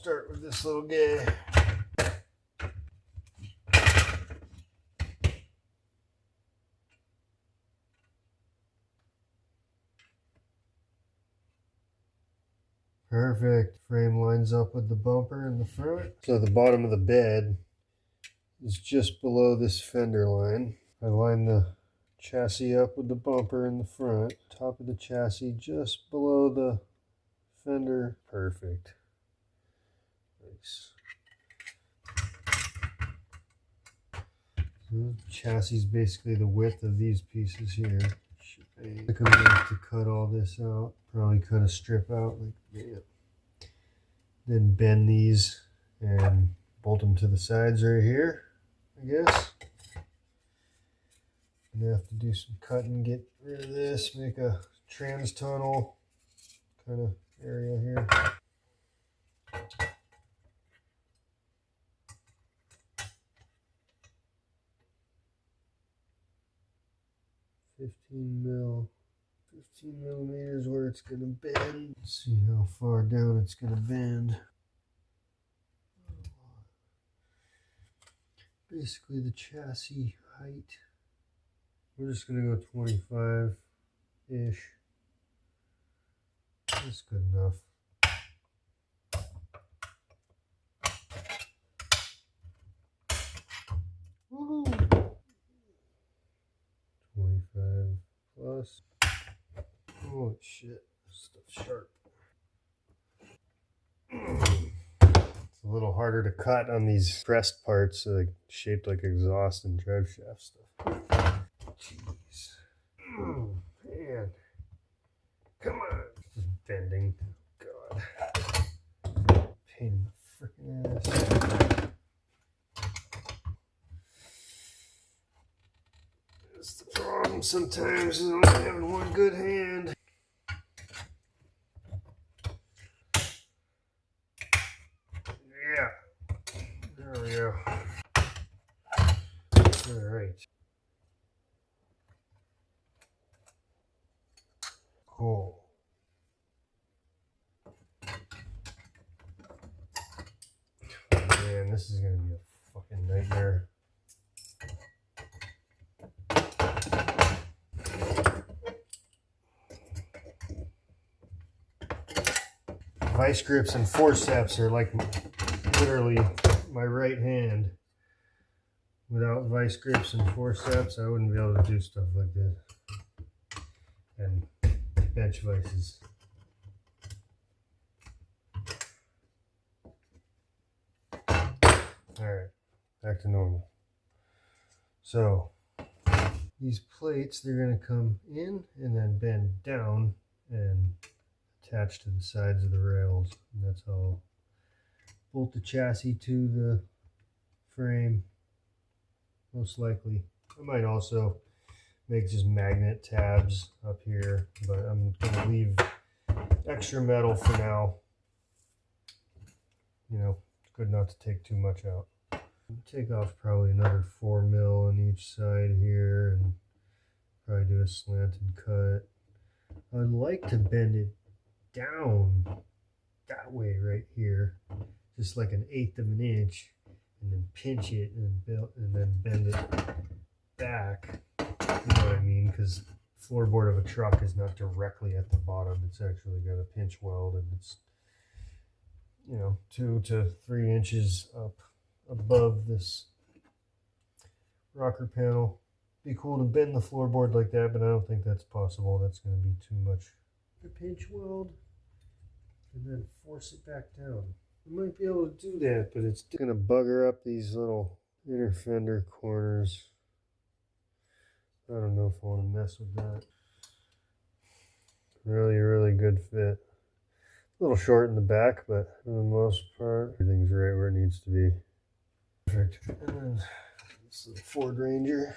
start with this little guy. Perfect. Frame lines up with the bumper in the front. So the bottom of the bed is just below this fender line. I line the chassis up with the bumper in the front. Top of the chassis just below the fender. Perfect. Nice. So the chassis is basically the width of these pieces here. I think I'm going to have to cut all this out. Probably cut a strip out like that. Then bend these and bolt them to the sides right here, I guess. I'm going to have to do some cutting, get rid of this, make a trans tunnel kind of area here. $15 millimeters where it's going to bend. Let's see how far down it's going to bend. Basically the chassis height. We're just going to go 25-ish. That's good enough. Woohoo! 25 plus. Holy shit, stuff's sharp. It's a little harder to cut on these pressed parts, shaped like exhaust and drive shaft stuff. Jeez. Oh, man. Come on. Just bending. God. Pain in the freaking ass. That's the problem sometimes is only having one good hand. Yeah. There we go. All right. Cool. Man, this is going to be a fucking nightmare. Vice grips and forceps are like literally my right hand. Without vice grips and forceps, I wouldn't be able to do stuff like this. And bench vices. Alright, back to normal. So, these plates, they're going to come in and then bend down and attach to the sides of the rails. And that's how I'll bolt the chassis to the frame, most likely. I might also make just magnet tabs up here, but I'm going to leave extra metal for now. You know, it's good not to take too much out. Take off probably another 4 mil on each side here and probably do a slanted cut. I'd like to bend it down that way right here, just like 1/8 of an inch, and then pinch it and then bend it back. You know what I mean? Because the floorboard of a truck is not directly at the bottom. It's actually got a pinch weld, and it's, you know, 2 to 3 inches up above this rocker panel. Be cool to bend the floorboard like that, but I don't think that's possible. That's going to be too much. The pinch weld and then force it back down. I might be able to do that, but it's going to bugger up these little inner fender corners. I don't know if I want to mess with that. Really, really good fit. A little short in the back, but for the most part, everything's right where it needs to be. Perfect. And then this is the Ford Ranger.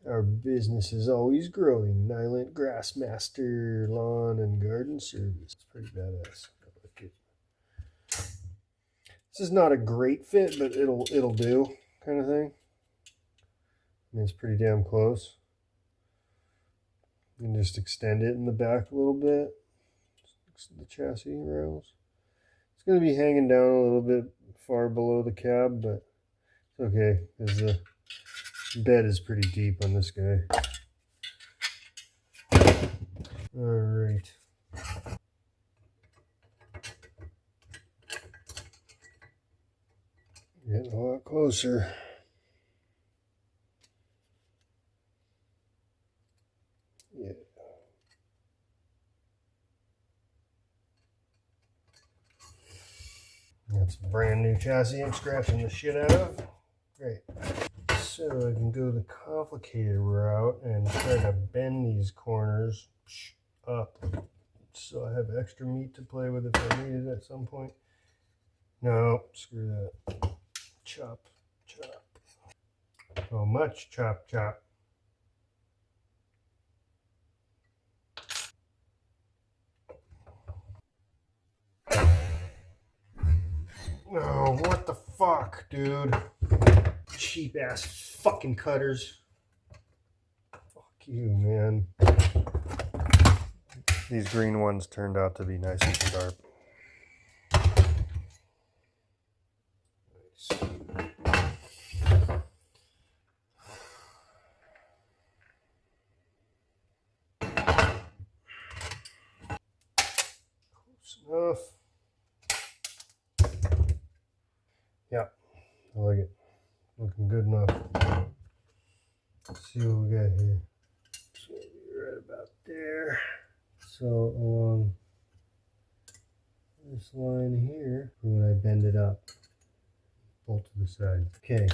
Our business is always growing. Nyland Grassmaster Lawn and Garden Service. It's pretty badass. I like it. This is not a great fit, but it'll do, kind of thing. I mean, it's pretty damn close. You can just extend it in the back a little bit. The chassis rails. going to be hanging down a little bit far below the cab, but it's okay because the bed is pretty deep on this guy. All right. Getting a lot closer. Yeah. That's a brand new chassis I'm scratching the shit out of. Great. So I can go the complicated route and try to bend these corners up so I have extra meat to play with if I need it at some point. No, screw that. Chop, chop. So much chop, chop. Oh, what the fuck, dude? Cheap ass fucking cutters. Fuck you, man. These green ones turned out to be nice and sharp. Nice. Close enough. Yeah, I like it. Looking good enough. Let's see what we got here. So right about there. So along this line here, when I bend it up, bolt to the side. Okay.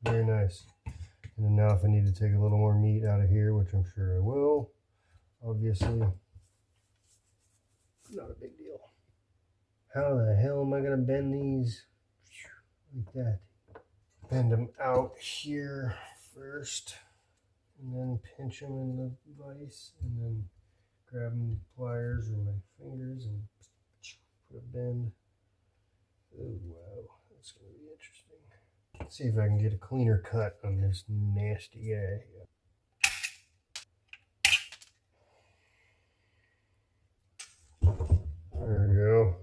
Very nice. And then now if I need to take a little more meat out of here, which I'm sure I will, obviously, not a big deal. How the hell am I going to bend these like that? Bend them out here first, and then pinch them in the vise, and then grab them with pliers or my fingers and put a bend. Oh wow, that's going to be interesting. Let's see if I can get a cleaner cut on this nasty guy. There we go.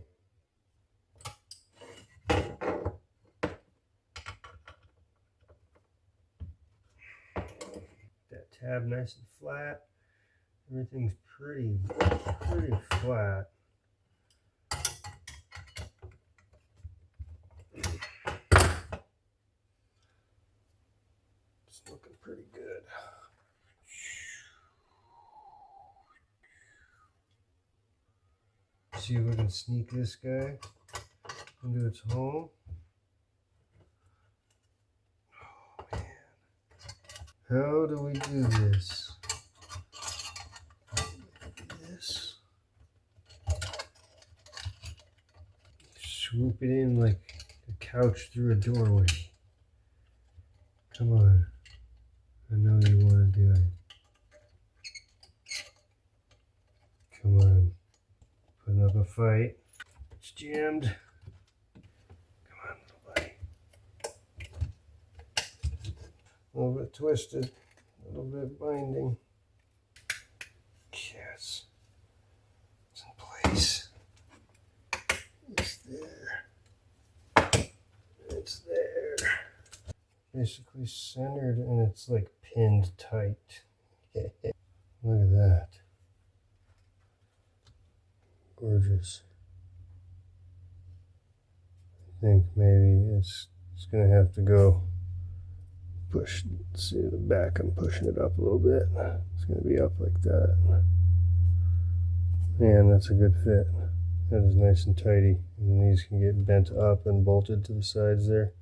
That tab nice and flat. Everything's pretty flat. It's looking pretty good. See if we can sneak this guy into its home. Oh man. How do we do this? This. Swoop it in like a couch through a doorway. Come on. I know you want to do it. Come on. Putting up a fight. It's jammed. Come on, little buddy. A little bit twisted. A little bit binding. Yes. It's in place. It's there. It's there. Basically centered and it's like pinned tight. Look at that. Gorgeous. I think maybe it's gonna have to go push. See the back, I'm pushing it up a little bit. It's gonna be up like that. Man, that's a good fit. That is nice and tidy. And these can get bent up and bolted to the sides there.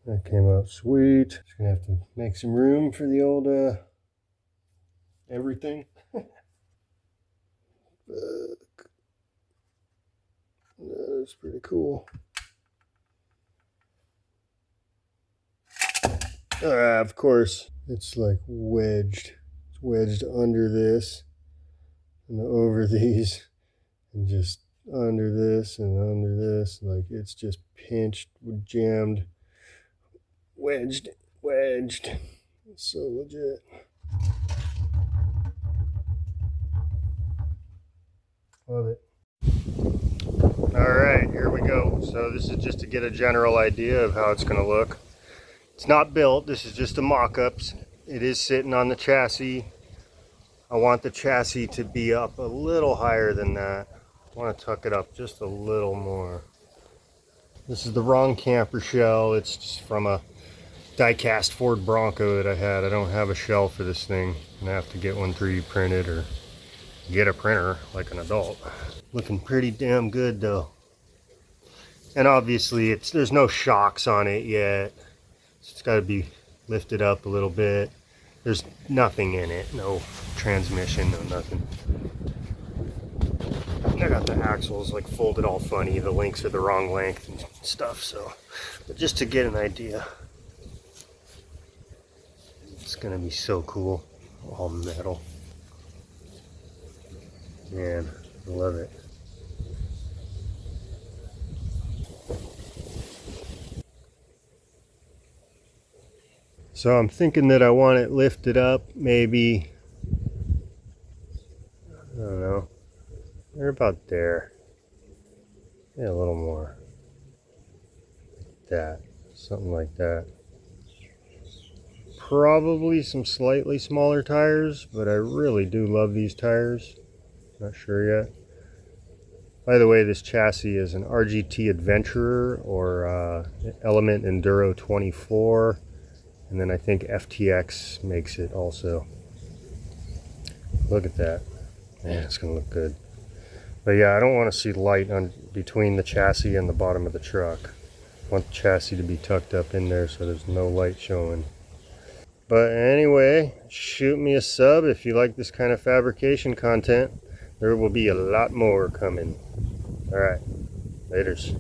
That came out sweet. Just gonna have to make some room for the old everything. That's pretty cool. Of course, it's like wedged. It's wedged under this and over these and just under this and under this. Like it's just pinched, jammed, wedged. It's so legit. Love it. Alright, here we go. So this is just to get a general idea of how it's going to look. It's not built, this is just a mock-up. It is sitting on the chassis. I want the chassis to be up a little higher than that. I want to tuck it up just a little more. This is the wrong camper shell. It's just from a die-cast Ford Bronco that I had. I don't have a shell for this thing. I'm gonna have to get one 3D printed or get a printer like an adult. Looking pretty damn good though. And obviously there's no shocks on it yet. So it's got to be lifted up a little bit. There's nothing in it, no transmission, no nothing. I got the axles like folded all funny. The links are the wrong length and stuff. So, but just to get an idea, it's gonna be so cool. All metal. Man, I love it. So I'm thinking that I want it lifted up, maybe, I don't know, they're about there. Yeah, a little more. Like that, something like that. Probably some slightly smaller tires, but I really do love these tires. Not sure yet. By the way, this chassis is an RGT Adventurer or Element Enduro 24. And then I think FTX makes it also. Look at that. Man, it's going to look good. But yeah, I don't want to see light on between the chassis and the bottom of the truck. I want the chassis to be tucked up in there so there's no light showing. But anyway, shoot me a sub if you like this kind of fabrication content. There will be a lot more coming. Alright, laters.